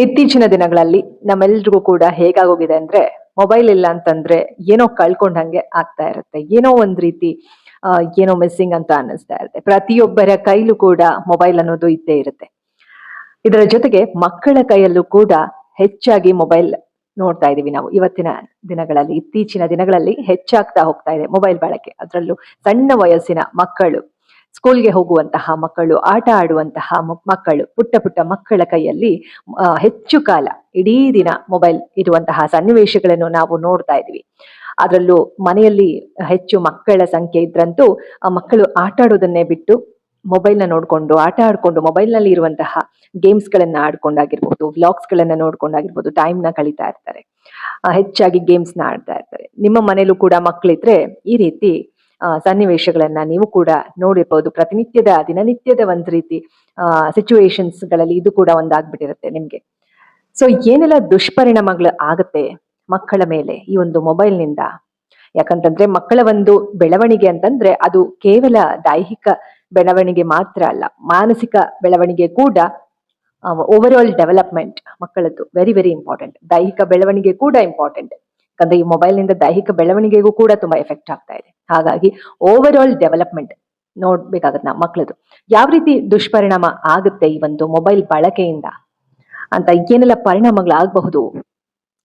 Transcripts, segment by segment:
ಇತ್ತೀಚಿನ ದಿನಗಳಲ್ಲಿ ನಮ್ಮೆಲ್ರಿಗೂ ಕೂಡ ಹೇಗಾಗೋಗಿದೆ ಅಂದ್ರೆ ಮೊಬೈಲ್ ಇಲ್ಲ ಅಂತಂದ್ರೆ ಏನೋ ಕಳ್ಕೊಂಡಂಗೆ ಆಗ್ತಾ ಇರುತ್ತೆ. ಏನೋ ಒಂದ್ ರೀತಿ ಏನೋ ಮಿಸ್ಸಿಂಗ್ ಅಂತ ಅನ್ನಿಸ್ತಾ ಇರುತ್ತೆ. ಪ್ರತಿಯೊಬ್ಬರ ಕೈಲೂ ಕೂಡ ಮೊಬೈಲ್ ಅನ್ನೋದು ಇದ್ದೇ ಇರುತ್ತೆ. ಇದರ ಜೊತೆಗೆ ಮಕ್ಕಳ ಕೈಯಲ್ಲೂ ಕೂಡ ಹೆಚ್ಚಾಗಿ ಮೊಬೈಲ್ ನೋಡ್ತಾ ಇದೀವಿ ನಾವು ಇವತ್ತಿನ ದಿನಗಳಲ್ಲಿ. ಇತ್ತೀಚಿನ ದಿನಗಳಲ್ಲಿ ಹೆಚ್ಚಾಗ್ತಾ ಹೋಗ್ತಾ ಇದೆ ಮೊಬೈಲ್ ಬಳಕೆ. ಅದರಲ್ಲೂ ಸಣ್ಣ ವಯಸ್ಸಿನ ಮಕ್ಕಳು, ಸ್ಕೂಲ್ಗೆ ಹೋಗುವಂತಹ ಮಕ್ಕಳು, ಆಟ ಆಡುವಂತಹ ಮಕ್ಕಳು, ಪುಟ್ಟ ಪುಟ್ಟ ಮಕ್ಕಳ ಕೈಯಲ್ಲಿ ಹೆಚ್ಚು ಕಾಲ ಇಡೀ ದಿನ ಮೊಬೈಲ್ ಇರುವಂತಹ ಸನ್ನಿವೇಶಗಳನ್ನು ನಾವು ನೋಡ್ತಾ ಇದ್ವಿ. ಅದರಲ್ಲೂ ಮನೆಯಲ್ಲಿ ಹೆಚ್ಚು ಮಕ್ಕಳ ಸಂಖ್ಯೆ ಇದ್ರಂತೂ ಆ ಮಕ್ಕಳು ಆಟ ಆಡೋದನ್ನೇ ಬಿಟ್ಟು ಮೊಬೈಲ್ ನ ನೋಡ್ಕೊಂಡು, ಆಟ ಆಡ್ಕೊಂಡು, ಮೊಬೈಲ್ ನಲ್ಲಿ ಇರುವಂತಹ ಗೇಮ್ಸ್ ಗಳನ್ನ ಆಡ್ಕೊಂಡಾಗಿರ್ಬೋದು, ವ್ಲಾಗ್ಸ್ ಗಳನ್ನ ನೋಡ್ಕೊಂಡಾಗಿರ್ಬೋದು ಟೈಮ್ ನ ಕಳೀತಾ ಇರ್ತಾರೆ. ಹೆಚ್ಚಾಗಿ ಗೇಮ್ಸ್ ನ ಆಡ್ತಾ ಇರ್ತಾರೆ. ನಿಮ್ಮ ಮನೇಲೂ ಕೂಡ ಮಕ್ಕಳಿದ್ರೆ ಈ ರೀತಿ ಸನ್ನಿವೇಶಗಳನ್ನ ನೀವು ಕೂಡ ನೋಡಿರ್ಬೋದು. ಪ್ರತಿನಿತ್ಯದ ದಿನನಿತ್ಯದ ಒಂದ್ ರೀತಿ ಸಿಚುವೇಶನ್ಸ್ ಗಳಲ್ಲಿ ಇದು ಕೂಡ ಒಂದಾಗ್ಬಿಟ್ಟಿರುತ್ತೆ ನಿಮ್ಗೆ. ಸೊ ಏನೆಲ್ಲ ದುಷ್ಪರಿಣಾಮಗಳು ಆಗತ್ತೆ ಮಕ್ಕಳ ಮೇಲೆ ಈ ಒಂದು ಮೊಬೈಲ್ ನಿಂದ? ಯಾಕಂತಂದ್ರೆ ಮಕ್ಕಳ ಒಂದು ಬೆಳವಣಿಗೆ ಅಂತಂದ್ರೆ ಅದು ಕೇವಲ ದೈಹಿಕ ಬೆಳವಣಿಗೆ ಮಾತ್ರ ಅಲ್ಲ, ಮಾನಸಿಕ ಬೆಳವಣಿಗೆ ಕೂಡ, ಓವರ್ ಆಲ್ ಡೆವಲಪ್ಮೆಂಟ್ ಮಕ್ಕಳದ್ದು ವೆರಿ ವೆರಿ ಇಂಪಾರ್ಟೆಂಟ್. ದೈಹಿಕ ಬೆಳವಣಿಗೆ ಕೂಡ ಇಂಪಾರ್ಟೆಂಟ್. ಯಾಕಂದ್ರೆ ಈ ಮೊಬೈಲ್ ನಿಂದ ದೈಹಿಕ ಬೆಳವಣಿಗೆಗೂ ಕೂಡ ತುಂಬಾ ಎಫೆಕ್ಟ್ ಆಗ್ತಾ ಇದೆ. ಹಾಗಾಗಿ ಓವರ್ ಆಲ್ ಡೆವಲಪ್ಮೆಂಟ್ ನೋಡ್ಬೇಕಾಗತ್ತೆ ನಾವು ಮಕ್ಕಳದು. ಯಾವ ರೀತಿ ದುಷ್ಪರಿಣಾಮ ಆಗುತ್ತೆ ಈ ಒಂದು ಮೊಬೈಲ್ ಬಳಕೆಯಿಂದ ಅಂತ, ಏನೆಲ್ಲ ಪರಿಣಾಮಗಳಾಗಬಹುದು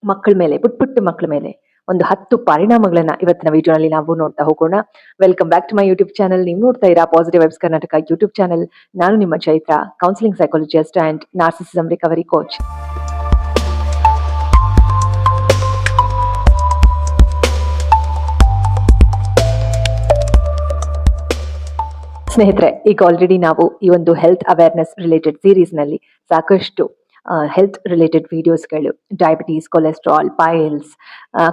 ಮಕ್ಕಳ ಮೇಲೆ, ಪುಟ್ಟ ಪುಟ್ಟ ಮಕ್ಕಳ ಮೇಲೆ ಒಂದು 10 ಪರಿಣಾಮಗಳನ್ನ ಇವತ್ತಿನ ವಿಡಿಯೋನಲ್ಲಿ ನಾವು ನೋಡ್ತಾ ಹೋಗೋಣ. Welcome back to my YouTube channel. ನೀವು ನೋಡ್ತಾ ಇರಾ positive vibes Karnataka YouTube channel. ನಾನು ನಿಮ್ಮ Chaitra, counselling psychologist and narcissism recovery coach. ಸ್ನೇಹಿತರೆ, ಈಗ ಆಲ್ರೆಡಿ ನಾವು ಈ ಒಂದು ಹೆಲ್ತ್ ಅವೇರ್ನೆಸ್ ರಿಲೇಟೆಡ್ ಸೀರೀಸ್ ನಲ್ಲಿ ಸಾಕಷ್ಟು ಹೆಲ್ತ್ ರಿಲೇಟೆಡ್ ವಿಡಿಯೋಸ್ಗಳು, diabetes, cholesterol, piles,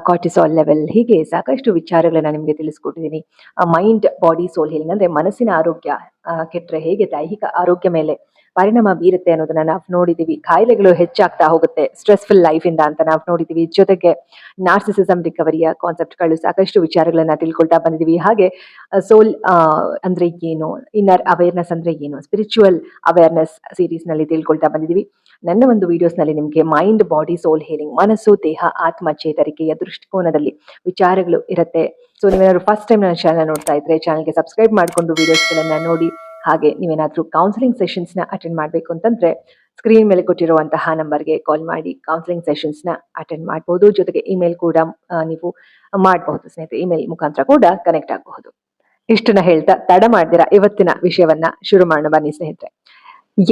cortisol level, ಹೀಗೆ ಸಾಕಷ್ಟು ವಿಚಾರಗಳನ್ನ ನಿಮಗೆ ತಿಳಿಸ್ಕೊಟ್ಟಿದ್ದೀನಿ. ಮೈಂಡ್ ಬಾಡಿ ಸೋಲ್ ಹೀಲಿಂಗ್ ಅಂದ್ರೆ ಮನಸ್ಸಿನ ಆರೋಗ್ಯ ಕೆಟ್ಟರೆ ಹೇಗೆ ದೈಹಿಕ ಆರೋಗ್ಯ ಮೇಲೆ ಪರಿಣಾಮ ಬೀರುತ್ತೆ ಅನ್ನೋದನ್ನ ನಾವು ನೋಡಿದೀವಿ. ಕಾಯಿಲೆಗಳು ಹೆಚ್ಚಾಗ್ತಾ ಹೋಗುತ್ತೆ ಸ್ಟ್ರೆಸ್ಫುಲ್ ಲೈಫ್ ಇಂದ ಅಂತ ನಾವು ನೋಡಿದೀವಿ. ಜೊತೆಗೆ ನಾರ್ಸಿಸಿಸಂ ರಿಕವರಿಯ ಕಾನ್ಸೆಪ್ಟ್ಗಳು ಸಾಕಷ್ಟು ವಿಚಾರಗಳನ್ನ ತಿಳ್ಕೊಳ್ತಾ ಬಂದಿದೀವಿ. ಹಾಗೆ ಸೋಲ್ ಅಂದ್ರೆ ಏನು, ಇನ್ನರ್ ಅವೇರ್ನೆಸ್ ಅಂದ್ರೆ ಏನು, ಸ್ಪಿರಿಚುವಲ್ ಅವೇರ್ನೆಸ್ ಸೀರೀಸ್ ನಲ್ಲಿ ತಿಳ್ಕೊಳ್ತಾ ಬಂದಿದೀವಿ. ನನ್ನ ಒಂದು ವಿಡಿಯೋಸ್ ನಲ್ಲಿ ನಿಮ್ಗೆ ಮೈಂಡ್ ಬಾಡಿ ಸೋಲ್ ಹೀಲಿಂಗ್, ಮನಸ್ಸು ದೇಹ ಆತ್ಮ ಚೇತರಿಕೆಯ ದೃಷ್ಟಿಕೋನದಲ್ಲಿ ವಿಚಾರಗಳು ಇರುತ್ತೆ. ಸೊ ನೀವೇನಾದ್ರು ಫಸ್ಟ್ ಟೈಮ್ ನನ್ನ ಚಾನಲ್ ನೋಡ್ತಾ ಇದ್ರೆ ಚಾನಲ್ಗೆ ಸಬ್ಸ್ಕ್ರೈಬ್ ಮಾಡ್ಕೊಂಡು ವಿಡಿಯೋಸ್ ಗಳನ್ನ ನೋಡಿ. ಹಾಗೆ ನೀವೇನಾದ್ರೂ ಕೌನ್ಸಿಲಿಂಗ್ ಸೆಷನ್ಸ್ ನ ಅಟೆಂಡ್ ಮಾಡ್ಬೇಕು ಅಂತಂದ್ರೆ ಸ್ಕ್ರೀನ್ ಮೇಲೆ ಕೊಟ್ಟಿರುವಂತಹ ನಂಬರ್ಗೆ ಕಾಲ್ ಮಾಡಿ ಕೌನ್ಸಿಲಿಂಗ್ ಸೆಷನ್ಸ್ ನ ಅಟೆಂಡ್ ಮಾಡಬಹುದು. ಜೊತೆಗೆ ಇಮೇಲ್ ಕೂಡ ನೀವು ಮಾಡಬಹುದು ಸ್ನೇಹಿತರೆ. ಇಮೇಲ್ ಮುಖಾಂತರ ಕೂಡ ಕನೆಕ್ಟ್ ಆಗಬಹುದು. ಇಷ್ಟನ್ನ ಹೇಳ್ತಾ ತಡ ಮಾಡ್ದಿರಾ ಇವತ್ತಿನ ವಿಷಯವನ್ನ ಶುರು ಮಾಡೋಣ ಬನ್ನಿ ಸ್ನೇಹಿತರೆ.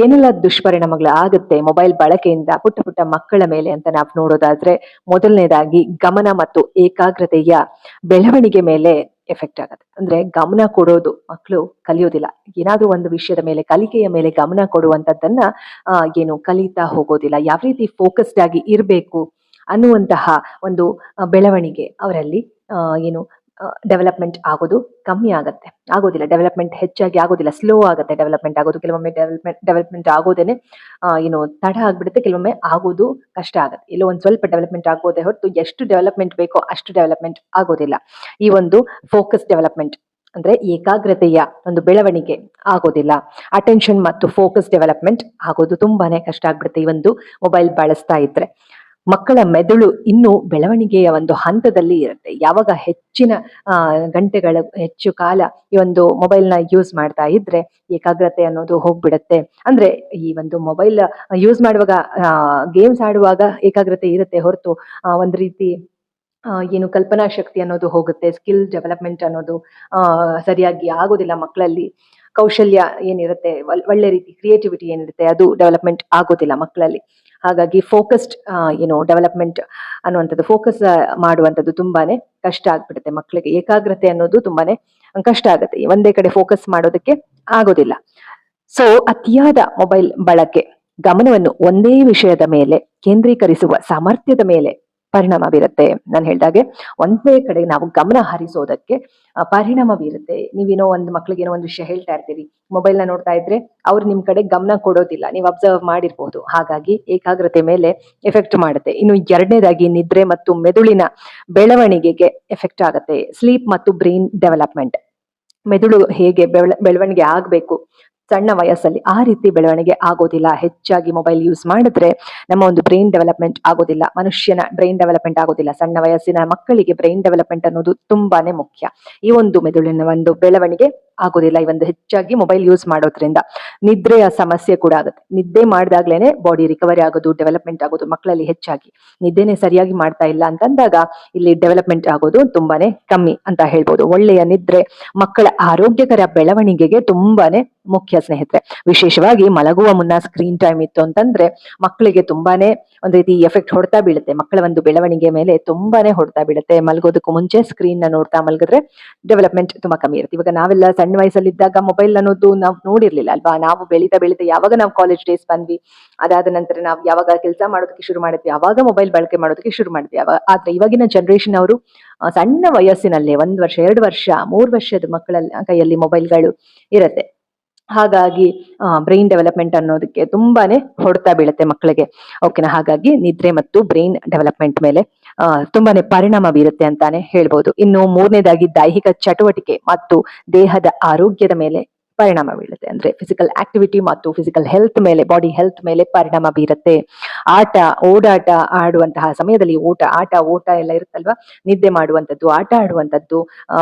ಏನೆಲ್ಲ ದುಷ್ಪರಿಣಾಮಗಳು ಆಗುತ್ತೆ ಮೊಬೈಲ್ ಬಳಕೆಯಿಂದ ಪುಟ್ಟ ಪುಟ್ಟ ಮಕ್ಕಳ ಮೇಲೆ ಅಂತ ನಾವು ನೋಡೋದಾದ್ರೆ, ಮೊದಲನೇದಾಗಿ ಗಮನ ಮತ್ತು ಏಕಾಗ್ರತೆಯ ಬೆಳವಣಿಗೆ ಮೇಲೆ ಎಫೆಕ್ಟ್ ಆಗುತ್ತೆ. ಅಂದ್ರೆ ಗಮನ ಕೊಡೋದು, ಮಕ್ಕಳು ಕಲಿಯೋದಿಲ್ಲ. ಏನಾದ್ರೂ ಒಂದು ವಿಷಯದ ಮೇಲೆ, ಕಲಿಕೆಯ ಮೇಲೆ ಗಮನ ಕೊಡುವಂತದ್ದನ್ನ ಏನು ಕಲಿತಾ ಹೋಗೋದಿಲ್ಲ. ಯಾವ ರೀತಿ ಫೋಕಸ್ಡ್ ಆಗಿ ಇರಬೇಕು ಅನ್ನುವಂತಹ ಒಂದು ಬೆಳವಣಿಗೆ ಅವರಲ್ಲಿ ಏನು ಡೆವಲಪ್ಮೆಂಟ್ ಆಗೋದು ಕಮ್ಮಿ ಆಗತ್ತೆ, ಆಗೋದಿಲ್ಲ. ಡೆವಲಪ್ಮೆಂಟ್ ಹೆಚ್ಚಾಗಿ ಆಗೋದಿಲ್ಲ, ಸ್ಲೋ ಆಗುತ್ತೆ ಡೆವಲಪ್ಮೆಂಟ್ ಆಗೋದು. ಕೆಲವೊಮ್ಮೆ ಡೆವಲಪ್ಮೆಂಟ್ ಆಗೋದೇನೆ ಏನು ತಡ ಆಗ್ಬಿಡುತ್ತೆ, ಕೆಲವೊಮ್ಮೆ ಆಗೋದು ಕಷ್ಟ ಆಗುತ್ತೆ. ಎಲ್ಲೋ ಒಂದ್ ಸ್ವಲ್ಪ ಡೆವಲಪ್ಮೆಂಟ್ ಆಗೋದೇ ಹೊರತು ಎಷ್ಟು ಡೆವಲಪ್ಮೆಂಟ್ ಬೇಕೋ ಅಷ್ಟು ಡೆವಲಪ್ಮೆಂಟ್ ಆಗೋದಿಲ್ಲ. ಈ ಒಂದು ಫೋಕಸ್ ಡೆವಲಪ್ಮೆಂಟ್ ಅಂದ್ರೆ ಏಕಾಗ್ರತೆಯ ಒಂದು ಬೆಳವಣಿಗೆ ಆಗೋದಿಲ್ಲ. ಅಟೆನ್ಷನ್ ಮತ್ತು ಫೋಕಸ್ ಡೆವಲಪ್ಮೆಂಟ್ ಆಗೋದು ತುಂಬಾನೇ ಕಷ್ಟ ಆಗ್ಬಿಡುತ್ತೆ ಈ ಒಂದು ಮೊಬೈಲ್ ಬಳಸ್ತಾ ಇದ್ರೆ. ಮಕ್ಕಳ ಮೆದುಳು ಇನ್ನೂ ಬೆಳವಣಿಗೆಯ ಒಂದು ಹಂತದಲ್ಲಿ ಇರುತ್ತೆ. ಯಾವಾಗ ಹೆಚ್ಚಿನ ಗಂಟೆಗಳ ಹೆಚ್ಚು ಕಾಲ ಈ ಒಂದು ಮೊಬೈಲ್ ನ ಯೂಸ್ ಮಾಡ್ತಾ ಇದ್ರೆ ಏಕಾಗ್ರತೆ ಅನ್ನೋದು ಹೋಗ್ಬಿಡತ್ತೆ. ಅಂದ್ರೆ ಈ ಒಂದು ಮೊಬೈಲ್ ಯೂಸ್ ಮಾಡುವಾಗ ಗೇಮ್ಸ್ ಆಡುವಾಗ ಏಕಾಗ್ರತೆ ಇರುತ್ತೆ ಹೊರತು ಒಂದ್ ರೀತಿ ಏನು ಕಲ್ಪನಾ ಶಕ್ತಿ ಅನ್ನೋದು ಹೋಗುತ್ತೆ. ಸ್ಕಿಲ್ ಡೆವಲಪ್ಮೆಂಟ್ ಅನ್ನೋದು ಸರಿಯಾಗಿ ಆಗೋದಿಲ್ಲ ಮಕ್ಕಳಲ್ಲಿ. ಕೌಶಲ್ಯ ಏನಿರುತ್ತೆ, ಒಳ್ಳೆ ರೀತಿ ಕ್ರಿಯೇಟಿವಿಟಿ ಏನಿರುತ್ತೆ ಅದು ಡೆವಲಪ್ಮೆಂಟ್ ಆಗೋದಿಲ್ಲ ಮಕ್ಕಳಲ್ಲಿ. ಹಾಗಾಗಿ ಫೋಕಸ್ಡ್ ಏನು ಡೆವಲಪ್ಮೆಂಟ್ ಅನ್ನುವಂಥದ್ದು, ಫೋಕಸ್ ಮಾಡುವಂಥದ್ದು ತುಂಬಾನೇ ಕಷ್ಟ ಆಗ್ಬಿಡುತ್ತೆ ಮಕ್ಕಳಿಗೆ. ಏಕಾಗ್ರತೆ ಅನ್ನೋದು ತುಂಬಾನೇ ಕಷ್ಟ ಆಗುತ್ತೆ, ಒಂದೇ ಕಡೆ ಫೋಕಸ್ ಮಾಡೋದಕ್ಕೆ ಆಗೋದಿಲ್ಲ. ಸೊ ಅತಿಯಾದ ಮೊಬೈಲ್ ಬಳಕೆ ಗಮನವನ್ನು ಒಂದೇ ವಿಷಯದ ಮೇಲೆ ಕೇಂದ್ರೀಕರಿಸುವ ಸಾಮರ್ಥ್ಯದ ಮೇಲೆ ಪರಿಣಾಮ ಬೀರುತ್ತೆ. ನಾನು ಹೇಳ್ದಾಗೆ ಒಂದೇ ಕಡೆ ನಾವು ಗಮನ ಹರಿಸೋದಕ್ಕೆ ಪರಿಣಾಮ ಬೀರುತ್ತೆ. ನೀವೇನೋ ಒಂದು ಮಕ್ಳಿಗೆ ಏನೋ ಒಂದು ವಿಷಯ ಹೇಳ್ತಾ ಇರ್ತೀರಿ, ಮೊಬೈಲ್ ನ ನೋಡ್ತಾ ಇದ್ರೆ ಅವ್ರು ನಿಮ್ ಕಡೆ ಗಮನ ಕೊಡೋದಿಲ್ಲ, ನೀವು ಅಬ್ಸರ್ವ್ ಮಾಡಿರ್ಬೋದು. ಹಾಗಾಗಿ ಏಕಾಗ್ರತೆ ಮೇಲೆ ಎಫೆಕ್ಟ್ ಮಾಡುತ್ತೆ. ಇನ್ನು ಎರಡನೇದಾಗಿ ನಿದ್ರೆ ಮತ್ತು ಮೆದುಳಿನ ಬೆಳವಣಿಗೆಗೆ ಎಫೆಕ್ಟ್ ಆಗುತ್ತೆ. ಸ್ಲೀಪ್ ಮತ್ತು ಬ್ರೈನ್ ಡೆವಲಪ್ಮೆಂಟ್, ಮೆದುಳು ಹೇಗೆ ಬೆಳವಣಿಗೆ ಆಗ್ಬೇಕು, ಸಣ್ಣ ವಯಸ್ಸಲ್ಲಿ ಆ ರೀತಿ ಬೆಳವಣಿಗೆ ಆಗೋದಿಲ್ಲ. ಹೆಚ್ಚಾಗಿ ಮೊಬೈಲ್ ಯೂಸ್ ಮಾಡಿದ್ರೆ ನಮ್ಮ ಒಂದು ಬ್ರೈನ್ ಡೆವಲಪ್ಮೆಂಟ್ ಆಗೋದಿಲ್ಲ, ಮನುಷ್ಯನ ಬ್ರೈನ್ ಡೆವಲಪ್ಮೆಂಟ್ ಆಗೋದಿಲ್ಲ. ಸಣ್ಣ ವಯಸ್ಸಿನ ಮಕ್ಕಳಿಗೆ ಬ್ರೈನ್ ಡೆವಲಪ್ಮೆಂಟ್ ಅನ್ನೋದು ತುಂಬಾನೇ ಮುಖ್ಯ. ಈ ಒಂದು ಮೆದುಳಿನ ಒಂದು ಬೆಳವಣಿಗೆ ಆಗೋದಿಲ್ಲ ಈ ಒಂದು ಹೆಚ್ಚಾಗಿ ಮೊಬೈಲ್ ಯೂಸ್ ಮಾಡೋದ್ರಿಂದ. ನಿದ್ರೆಯ ಸಮಸ್ಯೆ ಕೂಡ ಆಗುತ್ತೆ. ನಿದ್ದೆ ಮಾಡಿದಾಗ್ಲೇನೆ ಬಾಡಿ ರಿಕವರಿ ಆಗೋದು, ಡೆವಲಪ್ಮೆಂಟ್ ಆಗೋದು ಮಕ್ಕಳಲ್ಲಿ ಹೆಚ್ಚಾಗಿ. ನಿದ್ದೆನೆ ಸರಿಯಾಗಿ ಮಾಡ್ತಾ ಇಲ್ಲ ಅಂತಂದಾಗ ಇಲ್ಲಿ ಡೆವಲಪ್ಮೆಂಟ್ ಆಗೋದು ತುಂಬಾನೇ ಕಮ್ಮಿ ಅಂತ ಹೇಳ್ಬೋದು. ಒಳ್ಳೆಯ ನಿದ್ರೆ ಮಕ್ಕಳ ಆರೋಗ್ಯಕರ ಬೆಳವಣಿಗೆಗೆ ತುಂಬಾನೇ ಮುಖ್ಯ ಸ್ನೇಹಿತರೆ. ವಿಶೇಷವಾಗಿ ಮಲಗುವ ಮುನ್ನ ಸ್ಕ್ರೀನ್ ಟೈಮ್ ಇತ್ತು ಅಂತಂದ್ರೆ ಮಕ್ಕಳಿಗೆ ತುಂಬಾನೇ ಒಂದ್ ರೀತಿ ಎಫೆಕ್ಟ್ ಹೊಡ್ತಾ ಬೀಳುತ್ತೆ. ಮಕ್ಕಳ ಒಂದು ಬೆಳವಣಿಗೆ ಮೇಲೆ ತುಂಬಾನೇ ಹೊಡ್ತಾ ಬೀಳುತ್ತೆ. ಮಲಗೋದಕ್ಕೂ ಮುಂಚೆ ಸ್ಕ್ರೀನ್ ನ ನೋಡ್ತಾ ಮಲಗಿದ್ರೆ ಡೆವಲಪ್ಮೆಂಟ್ ತುಂಬಾ ಕಮ್ಮಿ ಇರುತ್ತೆ. ಇವಾಗ ನಾವೆಲ್ಲ ಸಣ್ಣ ವಯಸ್ಸಲ್ಲಿದ್ದಾಗ ಮೊಬೈಲ್ ಅನ್ನೋದು ನಾವು ನೋಡಿರ್ಲಿಲ್ಲ ಅಲ್ವಾ. ನಾವು ಬೆಳೀತಾ ಯಾವಾಗ ನಾವು ಕಾಲೇಜ್ ಡೇಸ್ ಬಂದ್ವಿ, ಅದಾದ ನಂತರ ನಾವು ಯಾವಾಗ ಕೆಲಸ ಮಾಡೋದಕ್ಕೆ ಶುರು ಮಾಡಿದ್ವಿ ಅವಾಗ ಮೊಬೈಲ್ ಬಳಕೆ ಮಾಡೋದಕ್ಕೆ ಶುರು ಮಾಡಿದ್ವಿ. ಆದ್ರೆ ಇವಾಗಿನ ಜನರೇಷನ್ ಅವರು ಸಣ್ಣ ವಯಸ್ಸಿನಲ್ಲೇ 1 ವರ್ಷ 2 ವರ್ಷ 3 ವರ್ಷದ ಮಕ್ಕಳ ಕೈಯಲ್ಲಿ ಮೊಬೈಲ್ಗಳು ಇರುತ್ತೆ. ಹಾಗಾಗಿ ಬ್ರೈನ್ ಡೆವಲಪ್ಮೆಂಟ್ ಅನ್ನೋದಕ್ಕೆ ತುಂಬಾನೇ ಹೊಡ್ತಾ ಬೀಳುತ್ತೆ ಮಕ್ಕಳಿಗೆ. ಓಕೆನಾ. ಹಾಗಾಗಿ ನಿದ್ರೆ ಮತ್ತು ಬ್ರೈನ್ ಡೆವಲಪ್ಮೆಂಟ್ ಮೇಲೆ ತುಂಬಾನೇ ಪರಿಣಾಮ ಬೀರುತ್ತೆ ಅಂತಾನೆ ಹೇಳ್ಬೋದು. ಇನ್ನು 3ನೇದಾಗಿ ದೈಹಿಕ ಚಟುವಟಿಕೆ ಮತ್ತು ದೇಹದ ಆರೋಗ್ಯದ ಮೇಲೆ ಪರಿಣಾಮ ಬೀಳುತ್ತೆ. ಅಂದ್ರೆ ಫಿಸಿಕಲ್ ಆಕ್ಟಿವಿಟಿ ಮತ್ತು ಫಿಸಿಕಲ್ ಹೆಲ್ತ್ ಮೇಲೆ, ಬಾಡಿ ಹೆಲ್ತ್ ಮೇಲೆ ಪರಿಣಾಮ ಬೀರುತ್ತೆ. ಓಡಾಟ ಆಡುವಂತಹ ಸಮಯದಲ್ಲಿ ಆಟ ಓಟ ಎಲ್ಲ ಇರುತ್ತಲ್ವಾ, ನಿದ್ದೆ ಮಾಡುವಂತದ್ದು, ಆಟ ಆಡುವಂತದ್ದು,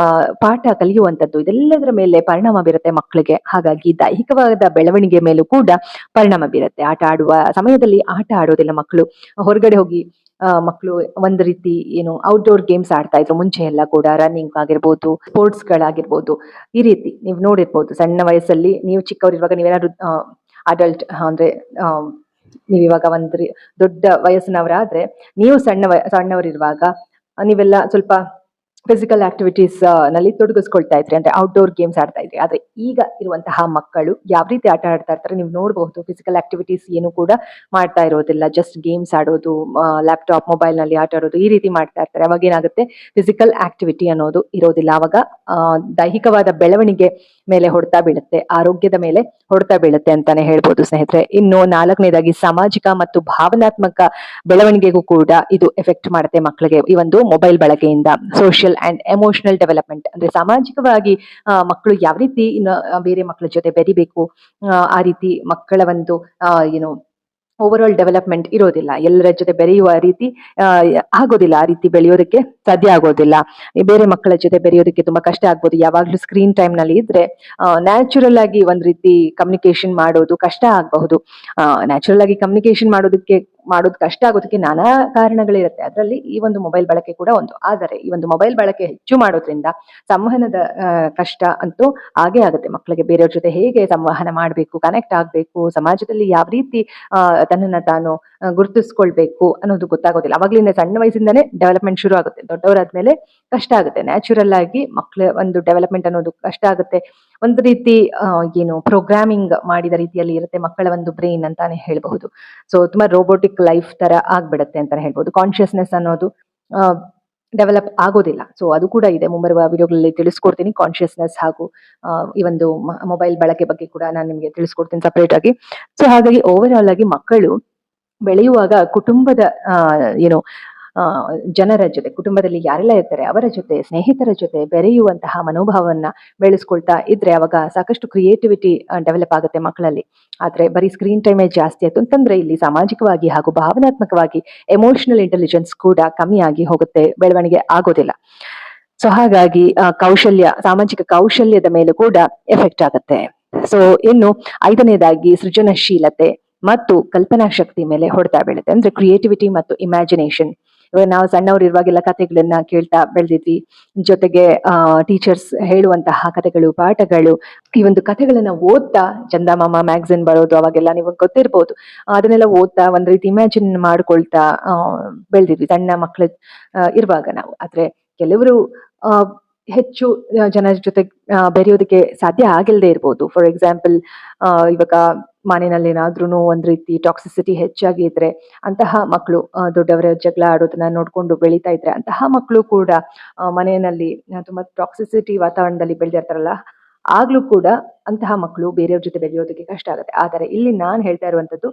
ಪಾಠ ಕಲಿಯುವಂತದ್ದು, ಇದೆಲ್ಲದರ ಮೇಲೆ ಪರಿಣಾಮ ಬೀರುತ್ತೆ ಮಕ್ಕಳಿಗೆ. ಹಾಗಾಗಿ ದೈಹಿಕವಾದ ಬೆಳವಣಿಗೆ ಮೇಲೂ ಕೂಡ ಪರಿಣಾಮ ಬೀರುತ್ತೆ. ಆಟ ಆಡುವ ಸಮಯದಲ್ಲಿ ಆಟ ಆಡೋದಿಲ್ಲ ಮಕ್ಕಳು. ಹೊರಗಡೆ ಹೋಗಿ ಮಕ್ಕಳು ಒಂದ್ ರೀತಿ ಔಟ್ಡೋರ್ ಗೇಮ್ಸ್ ಆಡ್ತಾ ಇದ್ರು ಮುಂಚೆ ಎಲ್ಲ ಕೂಡ. ರನ್ನಿಂಗ್ ಆಗಿರ್ಬೋದು, ಸ್ಪೋರ್ಟ್ಸ್ ಗಳಾಗಿರ್ಬೋದು. ಈ ರೀತಿ ನೀವು ನೋಡಿರ್ಬೋದು ಸಣ್ಣ ವಯಸ್ಸಲ್ಲಿ. ನೀವು ಚಿಕ್ಕವರಿರುವಾಗ ನೀವೇನಾದ್ರು ಅಡಲ್ಟ್ ಅಂದ್ರೆ ನೀವಿವಾಗ ದೊಡ್ಡ ವಯಸ್ಸಿನವರಾದ್ರೆ, ನೀವು ಸಣ್ಣವರಿರುವಾಗ ನೀವೆಲ್ಲ ಸ್ವಲ್ಪ ಫಿಸಿಕಲ್ ಆಕ್ಟಿವಿಟೀಸ್ ನಲ್ಲಿ ತೊಡಗಿಸ್ಕೊಳ್ತಾ ಇದ್ರಿ, ಅಂದ್ರೆ ಔಟ್ಡೋರ್ ಗೇಮ್ಸ್ ಆಡ್ತಾ ಇದ್ರಿ. ಆದ್ರೆ ಈಗ ಇರುವಂತಹ ಮಕ್ಕಳು ಯಾವ ರೀತಿ ಆಟ ಆಡ್ತಾ ಇರ್ತಾರೆ ನೀವು ನೋಡಬಹುದು. ಫಿಸಿಕಲ್ ಆಕ್ಟಿವಿಟೀಸ್ ಏನು ಕೂಡ ಮಾಡ್ತಾ ಇರೋದಿಲ್ಲ. ಜಸ್ಟ್ ಗೇಮ್ಸ್ ಆಡೋದು, ಲ್ಯಾಪ್ಟಾಪ್ ಮೊಬೈಲ್ ನಲ್ಲಿ ಆಟ ಆಡೋದು, ಈ ರೀತಿ ಮಾಡ್ತಾ ಇರ್ತಾರೆ. ಅವಾಗ ಏನಾಗುತ್ತೆ, ಫಿಸಿಕಲ್ ಆಕ್ಟಿವಿಟಿ ಅನ್ನೋದು ಇರೋದಿಲ್ಲ. ಅವಾಗ ದೈಹಿಕವಾದ ಬೆಳವಣಿಗೆ ಮೇಲೆ ಹೊಡ್ತಾ ಬೀಳುತ್ತೆ, ಆರೋಗ್ಯದ ಮೇಲೆ ಹೊಡ್ತಾ ಬೀಳುತ್ತೆ ಅಂತಾನೆ ಹೇಳ್ಬೋದು ಸ್ನೇಹಿತರೆ. ಇನ್ನು 4ನೇದಾಗಿ ಸಾಮಾಜಿಕ ಮತ್ತು ಭಾವನಾತ್ಮಕ ಬೆಳವಣಿಗೆಗೂ ಕೂಡ ಇದು ಎಫೆಕ್ಟ್ ಮಾಡುತ್ತೆ ಮಕ್ಕಳಿಗೆ. ಈ ಒಂದು ಮೊಬೈಲ್ ಬಳಕೆಯಿಂದ ಸೋಷಿಯಲ್ ಅಂಡ್ ಎಮೋಷನಲ್ ಡೆವಲಪ್ಮೆಂಟ್, ಅಂದ್ರೆ ಸಾಮಾಜಿಕವಾಗಿ ಮಕ್ಕಳು ಯಾವ ರೀತಿ ಬೇರೆ ಮಕ್ಕಳ ಜೊತೆ ಬೆರಿಬೇಕು, ಆ ರೀತಿ ಮಕ್ಕಳ ಒಂದು ಓವರ್ ಆಲ್ ಡೆವಲಪ್ಮೆಂಟ್ ಇರೋದಿಲ್ಲ. ಎಲ್ಲರ ಜೊತೆ ಬೆರೆಯುವ ರೀತಿ ಆಗೋದಿಲ್ಲ. ಆ ರೀತಿ ಬೆಳೆಯೋದಕ್ಕೆ ಸಾಧ್ಯ ಆಗೋದಿಲ್ಲ. ಬೇರೆ ಮಕ್ಕಳ ಜೊತೆ ಬೆರೆಯೋದಕ್ಕೆ ತುಂಬಾ ಕಷ್ಟ ಆಗ್ಬೋದು. ಯಾವಾಗ್ಲೂ ಸ್ಕ್ರೀನ್ ಟೈಮ್ ನಲ್ಲಿ ಇದ್ರೆ ನ್ಯಾಚುರಲ್ ಆಗಿ ಒಂದ್ ರೀತಿ ಕಮ್ಯುನಿಕೇಶನ್ ಮಾಡೋದು ಕಷ್ಟ ಆಗಬಹುದು. ನ್ಯಾಚುರಲ್ ಆಗಿ ಕಮ್ಯುನಿಕೇಶನ್ ಮಾಡೋದು ಕಷ್ಟ ಆಗೋದಕ್ಕೆ ನಾನಾ ಕಾರಣಗಳಿರುತ್ತೆ. ಅದರಲ್ಲಿ ಈ ಒಂದು ಮೊಬೈಲ್ ಬಳಕೆ ಕೂಡ ಒಂದು. ಆದರೆ ಈ ಒಂದು ಮೊಬೈಲ್ ಬಳಕೆ ಹೆಚ್ಚು ಮಾಡೋದ್ರಿಂದ ಸಂವಹನದ ಕಷ್ಟ ಅಂತೂ ಹಾಗೆ ಆಗುತ್ತೆ ಮಕ್ಕಳಿಗೆ. ಬೇರೆಯವ್ರ ಜೊತೆ ಹೇಗೆ ಸಂವಹನ ಮಾಡಬೇಕು, ಕನೆಕ್ಟ್ ಆಗ್ಬೇಕು, ಸಮಾಜದಲ್ಲಿ ಯಾವ ರೀತಿ ತನ್ನನ್ನ ತಾನು ಗುರುತಿಸ್ಕೊಳ್ಬೇಕು ಅನ್ನೋದು ಗೊತ್ತಾಗೋದಿಲ್ಲ. ಅವಾಗ್ಲಿಂದ ಸಣ್ಣ ವಯಸ್ಸಿಂದಾನೇ ಡೆವಲಪ್ಮೆಂಟ್ ಶುರು ಆಗುತ್ತೆ. ದೊಡ್ಡವರಾದ್ಮೇಲೆ ಕಷ್ಟ ಆಗುತ್ತೆ. ನ್ಯಾಚುರಲ್ ಆಗಿ ಮಕ್ಕಳ ಒಂದು ಡೆವಲಪ್ಮೆಂಟ್ ಅನ್ನೋದು ಕಷ್ಟ ಆಗುತ್ತೆ. ಒಂದು ರೀತಿ ಪ್ರೋಗ್ರಾಮಿಂಗ್ ಮಾಡಿದ ರೀತಿಯಲ್ಲಿ ಇರುತ್ತೆ ಮಕ್ಕಳ ಒಂದು ಬ್ರೈನ್ ಅಂತಾನೆ ಹೇಳ್ಬಹುದು. ಸೊ ತುಂಬಾ ರೋಬೋಟಿಕ್ ಲೈಫ್ ತರ ಆಗ್ಬಿಡುತ್ತೆ ಅಂತಾನೆ ಹೇಳ್ಬಹುದು. ಕಾನ್ಶಿಯಸ್ನೆಸ್ ಅನ್ನೋದು ಡೆವಲಪ್ ಆಗೋದಿಲ್ಲ. ಸೊ ಅದು ಕೂಡ ಇದೆ. ಮುಂಬರುವ ವಿಡಿಯೋಗಳಲ್ಲಿ ತಿಳಿಸ್ಕೊಡ್ತೀನಿ ಕಾನ್ಶಿಯಸ್ನೆಸ್ ಹಾಗೂ ಈ ಒಂದು ಮೊಬೈಲ್ ಬಳಕೆ ಬಗ್ಗೆ ಕೂಡ ನಾನು ನಿಮಗೆ ತಿಳಿಸ್ಕೊಡ್ತೀನಿ ಸಪರೇಟ್ ಆಗಿ. ಸೊ ಹಾಗಾಗಿ ಓವರ್ ಆಲ್ ಆಗಿ ಮಕ್ಕಳು ಬೆಳೆಯುವಾಗ ಕುಟುಂಬದ ಜನರ ಜೊತೆ, ಕುಟುಂಬದಲ್ಲಿ ಯಾರೆಲ್ಲ ಇರ್ತಾರೆ ಅವರ ಜೊತೆ, ಸ್ನೇಹಿತರ ಜೊತೆ ಬೆರೆಯುವಂತಹ ಮನೋಭಾವವನ್ನ ಬೆಳೆಸ್ಕೊಳ್ತಾ ಇದ್ರೆ ಅವಾಗ ಸಾಕಷ್ಟು ಕ್ರಿಯೇಟಿವಿಟಿ ಡೆವಲಪ್ ಆಗುತ್ತೆ ಮಕ್ಕಳಲ್ಲಿ. ಆದ್ರೆ ಬರೀ ಸ್ಕ್ರೀನ್ ಟೈಮೇ ಜಾಸ್ತಿ ಆಯ್ತು ಅಂತಂದ್ರೆ ಇಲ್ಲಿ ಸಾಮಾಜಿಕವಾಗಿ ಹಾಗೂ ಭಾವನಾತ್ಮಕವಾಗಿ ಎಮೋಷನಲ್ ಇಂಟೆಲಿಜೆನ್ಸ್ ಕೂಡ ಕಮ್ಮಿಯಾಗಿ ಹೋಗುತ್ತೆ, ಬೆಳವಣಿಗೆ ಆಗೋದಿಲ್ಲ. ಸೊ ಹಾಗಾಗಿ ಸಾಮಾಜಿಕ ಕೌಶಲ್ಯದ ಮೇಲೂ ಕೂಡ ಎಫೆಕ್ಟ್ ಆಗುತ್ತೆ. ಸೊ ಇನ್ನು 5ನೇದಾಗಿ ಸೃಜನಶೀಲತೆ ಮತ್ತು ಕಲ್ಪನಾ ಶಕ್ತಿ ಮೇಲೆ ಹೊಡ್ತಾ ಬೀಳುತ್ತೆ. ಅಂದ್ರೆ ಕ್ರಿಯೇಟಿವಿಟಿ ಮತ್ತು ಇಮ್ಯಾಜಿನೇಷನ್. ಇವಾಗ ನಾವು ಸಣ್ಣವರು ಇರುವಾಗೆಲ್ಲ ಕಥೆಗಳನ್ನ ಕೇಳ್ತಾ ಬೆಳೆದಿದ್ವಿ. ಜೊತೆಗೆ ಟೀಚರ್ಸ್ ಹೇಳುವಂತಹ ಕಥೆಗಳು, ಪಾಠಗಳು, ಈ ಒಂದು ಕಥೆಗಳನ್ನ ಓದ್ತಾ, ಚಂದಮಾಮ ಮ್ಯಾಗಝಿನ್ ಬರೋದು ಅವಾಗೆಲ್ಲ ನಿಮಗೆ ಗೊತ್ತಿರ್ಬೋದು. ಅದನ್ನೆಲ್ಲ ಓದ್ತಾ ಒಂದ್ ರೀತಿ ಇಮ್ಯಾಜಿನ್ ಮಾಡ್ಕೊಳ್ತಾ ಬೆಳೆದಿದ್ವಿ ಸಣ್ಣ ಮಕ್ಕಳು ಇರುವಾಗ ನಾವು. ಆದ್ರೆ ಕೆಲವರು ಹೆಚ್ಚು ಜನರ ಜೊತೆ ಬೆರೆಯೋದಕ್ಕೆ ಸಾಧ್ಯ ಆಗಿಲ್ಲದೆ ಇರ್ಬೋದು. ಫಾರ್ ಎಕ್ಸಾಂಪಲ್ ಇವಾಗ ಮನೆಯಲ್ಲಿ ಏನಾದ್ರೂ ಒಂದ್ ರೀತಿ ಟಾಕ್ಸಿಸಿಟಿ ಹೆಚ್ಚಾಗಿ ಇದ್ರೆ ಅಂತಹ ಮಕ್ಕಳು, ದೊಡ್ಡವರ ಜಗಳ ಆಡೋದನ್ನ ನೋಡ್ಕೊಂಡು ಬೆಳೀತಾ ಇದ್ರೆ ಅಂತಹ ಮಕ್ಕಳು ಕೂಡ ಮನೆಯಲ್ಲಿ ತುಂಬಾ ಟಾಕ್ಸಿಸಿಟಿ ವಾತಾವರಣದಲ್ಲಿ ಬೆಳೆದಿರ್ತಾರಲ್ಲ ಆಗ್ಲೂ ಕೂಡ ಅಂತಹ ಮಕ್ಕಳು ಬೇರೆಯವ್ರ ಜೊತೆ ಬೆರೆಯೋದಕ್ಕೆ ಕಷ್ಟ ಆಗುತ್ತೆ. ಆದರೆ ಇಲ್ಲಿ ನಾನು ಹೇಳ್ತಾ ಇರುವಂತದ್ದು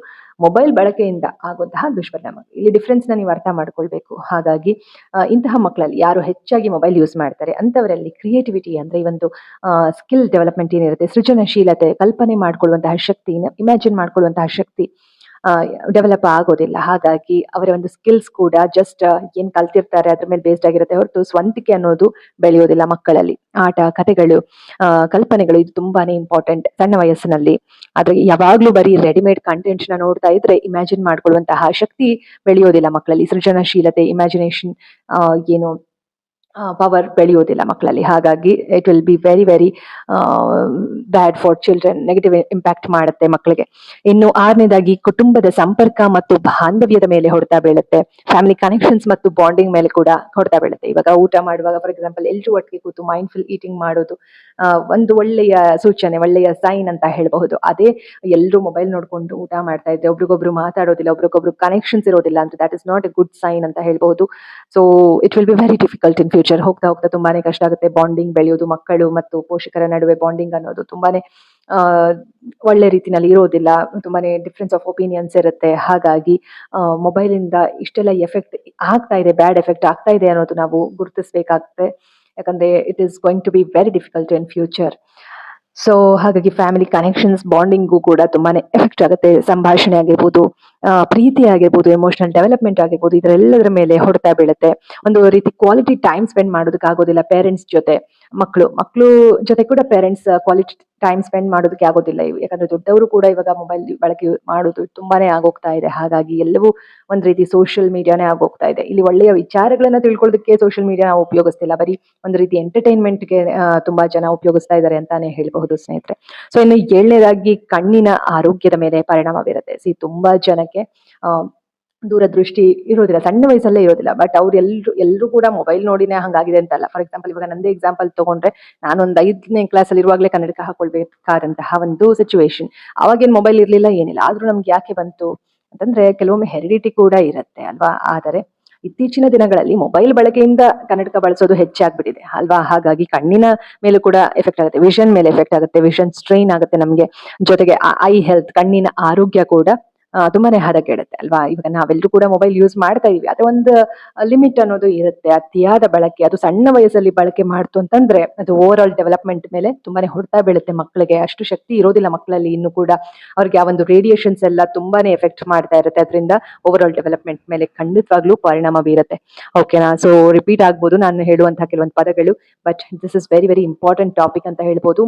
ಮೊಬೈಲ್ ಬಳಕೆಯಿಂದ ಆಗುವಂತಹ ದುಷ್ಪರಿಣಾಮ. ಇಲ್ಲಿ ಡಿಫ್ರೆನ್ಸ್ ನ ನೀವು ಅರ್ಥ ಮಾಡ್ಕೊಳ್ಬೇಕು. ಹಾಗಾಗಿ ಇಂತಹ ಮಕ್ಕಳಲ್ಲಿ ಯಾರು ಹೆಚ್ಚಾಗಿ ಮೊಬೈಲ್ ಯೂಸ್ ಮಾಡ್ತಾರೆ ಅಂತವರಲ್ಲಿ ಕ್ರಿಯೇಟಿವಿಟಿ ಅಂದ್ರೆ ಈ ಒಂದು ಸ್ಕಿಲ್ ಡೆವಲಪ್ಮೆಂಟ್ ಏನಿರುತ್ತೆ, ಸೃಜನಶೀಲತೆ, ಕಲ್ಪನೆ ಮಾಡ್ಕೊಳ್ಳುವಂತಹ ಶಕ್ತಿ, ಇಮ್ಯಾಜಿನ್ ಮಾಡ್ಕೊಳ್ಳುವಂತಹ ಶಕ್ತಿ ಡೆವಲಪ್ ಆಗೋದಿಲ್ಲ. ಹಾಗಾಗಿ ಅವರ ಒಂದು ಸ್ಕಿಲ್ಸ್ ಕೂಡ ಜಸ್ಟ್ ಏನ್ ಕಲ್ತಿರ್ತಾರೆ ಅದ್ರ ಮೇಲೆ ಬೇಸ್ಡ್ ಆಗಿರುತ್ತೆ ಹೊರತು ಸ್ವಂತಿಕೆ ಅನ್ನೋದು ಬೆಳೆಯೋದಿಲ್ಲ ಮಕ್ಕಳಲ್ಲಿ. ಆಟ, ಕಥೆಗಳು, ಕಲ್ಪನೆಗಳು ಇದು ತುಂಬಾನೇ ಇಂಪಾರ್ಟೆಂಟ್ ಸಣ್ಣ ವಯಸ್ಸಿನಲ್ಲಿ. ಆದ್ರೆ ಯಾವಾಗ್ಲೂ ಬರೀ ರೆಡಿಮೇಡ್ ಕಂಟೆಂಟ್ ನ ನೋಡ್ತಾ ಇದ್ರೆ ಇಮ್ಯಾಜಿನ್ ಮಾಡ್ಕೊಳ್ಳುವಂತಹ ಶಕ್ತಿ ಬೆಳೆಯೋದಿಲ್ಲ ಮಕ್ಕಳಲ್ಲಿ. ಸೃಜನಶೀಲತೆ, ಇಮ್ಯಾಜಿನೇಷನ್ ಏನು ಪವರ್ ಬೆಳೆಯೋದಿಲ್ಲ ಮಕ್ಕಳಲ್ಲಿ. ಹಾಗಾಗಿ it will be very very bad for children, negative impact ಮಾಡುತ್ತೆ ಮಕ್ಕಳಿಗೆ. ಇನ್ನು 6ನೇದಾಗಿ ಕುಟುಂಬದ ಸಂಪರ್ಕ ಮತ್ತು ಬಾಂಧವ್ಯದ ಮೇಲೆ ಹೊಡೆತ ಬೀಳುತ್ತೆ. ಫ್ಯಾಮಿಲಿ ಕನೆಕ್ಷನ್ಸ್ ಮತ್ತು ಬಾಂಡಿಂಗ್ ಮೇಲೆ ಕೂಡ ಹೊಡೆತ ಬೀಳುತ್ತೆ. ಇವಾಗ ಊಟ ಮಾಡುವಾಗ ಫಾರ್ ಎಕ್ಸಾಂಪಲ್ ಎಲ್ಲರೂ ಒಟ್ಟಿಗೆ ಕೂತು ಮೈಂಡ್ಫುಲ್ ಈಟಿಂಗ್ ಮಾಡೋದು ಒಂದು ಒಳ್ಳೆಯ ಸೂಚನೆ, ಒಳ್ಳೆಯ ಸೈನ್ ಅಂತ ಹೇಳಬಹುದು. ಅದೇ ಎಲ್ಲರೂ ಮೊಬೈಲ್ ನೋಡ್ಕೊಂಡು ಊಟ ಮಾಡ್ತಾ ಇದ್ರೆ ಒಬ್ರಿಗೊಬ್ರು ಮಾತಾಡೋದಿಲ್ಲ, ಒಬ್ರಿಗೊಬ್ರು ಕನೆಕ್ಷನ್ಸ್ ಇರೋದಿಲ್ಲ ಅಂದ್ರೆ that is not a good sign ಅಂತ ಹೇಳ್ಬಹುದು. So it will be very difficult in future. ಹೋಗ್ತಾ ಹೋಗ್ತಾ ತುಂಬಾನೇ ಕಷ್ಟ ಆಗುತ್ತೆ ಬಾಂಡಿಂಗ್ ಬೆಳೆಯೋದು. ಮಕ್ಕಳು ಮತ್ತು ಪೋಷಕರ ನಡುವೆ ಬಾಂಡಿಂಗ್ ಅನ್ನೋದು ತುಂಬಾನೇ ಒಳ್ಳೆ ರೀತಿನಲ್ಲಿ ಇರೋದಿಲ್ಲ. ತುಂಬಾನೇ ಡಿಫ್ರೆನ್ಸ್ ಆಫ್ ಒಪಿನಿಯನ್ಸ್ ಇರುತ್ತೆ. ಹಾಗಾಗಿ ಮೊಬೈಲ್ ಇಂದ ಇಷ್ಟೆಲ್ಲ ಎಫೆಕ್ಟ್ ಆಗ್ತಾ ಇದೆ, ಬ್ಯಾಡ್ ಎಫೆಕ್ಟ್ ಆಗ್ತಾ ಇದೆ ಅನ್ನೋದು ನಾವು ಗುರುತಿಸಬೇಕಾಗುತ್ತೆ. ಯಾಕಂದ್ರೆ it is going to be very difficult in future. So ಹಾಗಾಗಿ ಫ್ಯಾಮಿಲಿ ಕನೆಕ್ಷನ್ಸ್, ಬಾಂಡಿಂಗು ಕೂಡ ತುಂಬಾನೇ ಎಫೆಕ್ಟ್ ಆಗುತ್ತೆ. ಸಂಭಾಷಣೆ ಆಗಿರ್ಬೋದು, ಪ್ರೀತಿ ಆಗಿರ್ಬೋದು, ಎಮೋಷನಲ್ ಡೆವಲಪ್ಮೆಂಟ್ ಆಗಿರ್ಬೋದು, ಇದರೆಲ್ಲದರ ಮೇಲೆ ಹೊಡೆತ ಬೀಳುತ್ತೆ. ಒಂದು ರೀತಿ ಕ್ವಾಲಿಟಿ ಟೈಮ್ ಸ್ಪೆಂಡ್ ಮಾಡೋದಕ್ಕೆ ಆಗೋದಿಲ್ಲ ಪೇರೆಂಟ್ಸ್ ಜೊತೆ. ಮಕ್ಕಳು ಜೊತೆ ಕೂಡ ಪೇರೆಂಟ್ಸ್ ಕ್ವಾಲಿಟಿ ಟೈಮ್ ಸ್ಪೆಂಡ್ ಮಾಡೋದಕ್ಕೆ ಆಗೋದಿಲ್ಲ. ಯಾಕಂದ್ರೆ ದೊಡ್ಡವರು ಕೂಡ ಇವಾಗ ಮೊಬೈಲ್ ಬಳಕೆ ಮಾಡೋದು ತುಂಬಾನೇ ಆಗೋಗ್ತಾ ಇದೆ. ಹಾಗಾಗಿ ಎಲ್ಲವೂ ಒಂದ್ ರೀತಿ ಸೋಷಿಯಲ್ ಮೀಡಿಯಾನೇ ಆಗೋಗ್ತಾ ಇದೆ. ಇಲ್ಲಿ ಒಳ್ಳೆಯ ವಿಚಾರಗಳನ್ನ ತಿಳ್ಕೊಳ್ಳೋದಕ್ಕೆ ಸೋಷಿಯಲ್ ಮೀಡಿಯಾ ನಾವು ಉಪಯೋಗಿಸ್ತಿಲ್ಲ, ಬರೀ ಒಂದು ರೀತಿ ಎಂಟರ್ಟೈನ್ಮೆಂಟ್ಗೆ ತುಂಬಾ ಜನ ಉಪಯೋಗಿಸ್ತಾ ಇದ್ದಾರೆ ಅಂತಾನೆ ಹೇಳ್ಬಹುದು ಸ್ನೇಹಿತರೆ. ಸೊ ಇನ್ನು 7ನೇದಾಗಿ ಕಣ್ಣಿನ ಆರೋಗ್ಯದ ಮೇಲೆ ಪರಿಣಾಮ ಬೀರುತ್ತೆ. ತುಂಬಾ ಜನಕ್ಕೆ ದೂರದೃಷ್ಟಿ ಇರೋದಿಲ್ಲ, ಸಣ್ಣ ವಯಸ್ಸಲ್ಲೇ ಇರೋದಿಲ್ಲ. ಬಟ್ ಅವ್ರು ಎಲ್ರು ಕೂಡ ಮೊಬೈಲ್ ನೋಡಿನೇ ಹಂಗಾಗಿದೆ ಅಂತಲ್ಲ. ಫಾರ್ ಎಕ್ಸಾಂಪಲ್ ಇವಾಗ ನಂದೇ ಎಕ್ಸಾಂಪಲ್ ತಗೊಂಡ್ರೆ, ನಾನೊಂದ್ 5ನೇ ಕ್ಲಾಸಲ್ಲಿ ಇರುವಾಗಲೇ ಕನ್ನಡಕ ಹಾಕೊಳ್ಬೇಕಾದಂತಹ ಒಂದು ಸಿಚುವೇಶನ್. ಅವಾಗೇನ್ ಮೊಬೈಲ್ ಇರ್ಲಿಲ್ಲ, ಏನಿಲ್ಲ. ಆದ್ರೂ ನಮ್ಗೆ ಯಾಕೆ ಬಂತು ಅಂತಂದ್ರೆ ಕೆಲವೊಮ್ಮೆ ಹೆರಿಡಿಟಿ ಕೂಡ ಇರುತ್ತೆ ಅಲ್ವಾ. ಆದರೆ ಇತ್ತೀಚಿನ ದಿನಗಳಲ್ಲಿ ಮೊಬೈಲ್ ಬಳಕೆಯಿಂದ ಕನ್ನಡಕ ಬಳಸೋದು ಹೆಚ್ಚಾಗ್ಬಿಟ್ಟಿದೆ ಅಲ್ವಾ. ಹಾಗಾಗಿ ಕಣ್ಣಿನ ಮೇಲೂ ಕೂಡ ಎಫೆಕ್ಟ್ ಆಗುತ್ತೆ, ವಿಷನ್ ಮೇಲೆ ಎಫೆಕ್ಟ್ ಆಗುತ್ತೆ, ವಿಷನ್ ಸ್ಟ್ರೈನ್ ಆಗುತ್ತೆ ನಮ್ಗೆ. ಜೊತೆಗೆ ಐ ಹೆಲ್ತ್, ಕಣ್ಣಿನ ಆರೋಗ್ಯ ಕೂಡ ತುಂಬಾನೇ ಹದಗೆಡುತ್ತೆ ಅಲ್ವಾ. ಇವಾಗ ನಾವೆಲ್ಲರೂ ಕೂಡ ಮೊಬೈಲ್ ಯೂಸ್ ಮಾಡ್ತಾ ಇದೀವಿ, ಅದೇ ಒಂದು ಲಿಮಿಟ್ ಅನ್ನೋದು ಇರುತ್ತೆ. ಅತಿಯಾದ ಬಳಕೆ, ಅದು ಸಣ್ಣ ವಯಸ್ಸಲ್ಲಿ ಬಳಕೆ ಮಾಡ್ತು ಅಂತಂದ್ರೆ ಅದು ಓವರ್ ಆಲ್ ಡೆವಲಪ್ಮೆಂಟ್ ಮೇಲೆ ತುಂಬಾನೇ ಹೊಡ್ತಾ ಬೀಳುತ್ತೆ ಮಕ್ಕಳಿಗೆ. ಅಷ್ಟು ಶಕ್ತಿ ಇರೋದಿಲ್ಲ ಮಕ್ಕಳಲ್ಲಿ ಇನ್ನು ಕೂಡ. ಅವ್ರಿಗೆ ಆ ಒಂದು ರೇಡಿಯೇಷನ್ಸ್ ಎಲ್ಲ ತುಂಬಾನೇ ಎಫೆಕ್ಟ್ ಮಾಡ್ತಾ ಇರುತ್ತೆ. ಅದರಿಂದ ಓವರ್ ಆಲ್ ಡೆವಲಪ್ಮೆಂಟ್ ಮೇಲೆ ಖಂಡಿತವಾಗ್ಲೂ ಪರಿಣಾಮ ಬೀರುತ್ತೆ. ಓಕೆನಾ. ಸೊ ರಿಪೀಟ್ ಆಗ್ಬೋದು ನಾನು ಹೇಳುವಂತಹ ಕೆಲವೊಂದು ಪದಗಳು, but this is very very important topic ಅಂತ ಹೇಳ್ಬೋದು.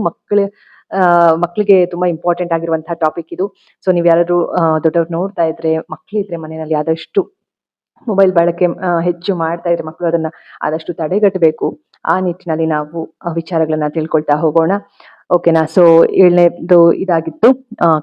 ಮಕ್ಕಳಿಗೆ ತುಂಬಾ ಇಂಪಾರ್ಟೆಂಟ್ ಆಗಿರುವಂತಹ ಟಾಪಿಕ್ ಇದು. ಸೊ ನೀವ್ ಯಾರಾದ್ರೂ ದೊಡ್ಡವ್ರು ನೋಡ್ತಾ ಇದ್ರೆ, ಮಕ್ಕಳಿದ್ರೆ ಮನೆಯಲ್ಲಿ ಆದಷ್ಟು ಮೊಬೈಲ್ ಬಳಕೆ ಹೆಚ್ಚು ಮಾಡ್ತಾ ಇದ್ರೆ ಮಕ್ಕಳು ಅದನ್ನ ಆದಷ್ಟು ತಡೆಗಟ್ಟಬೇಕು. ಆ ನಿಟ್ಟಿನಲ್ಲಿ ನಾವು ವಿಚಾರಗಳನ್ನ ತಿಳ್ಕೊಳ್ತಾ ಹೋಗೋಣ. ಓಕೆನಾ. ಸೊ 7ನೇದು ಇದಾಗಿತ್ತು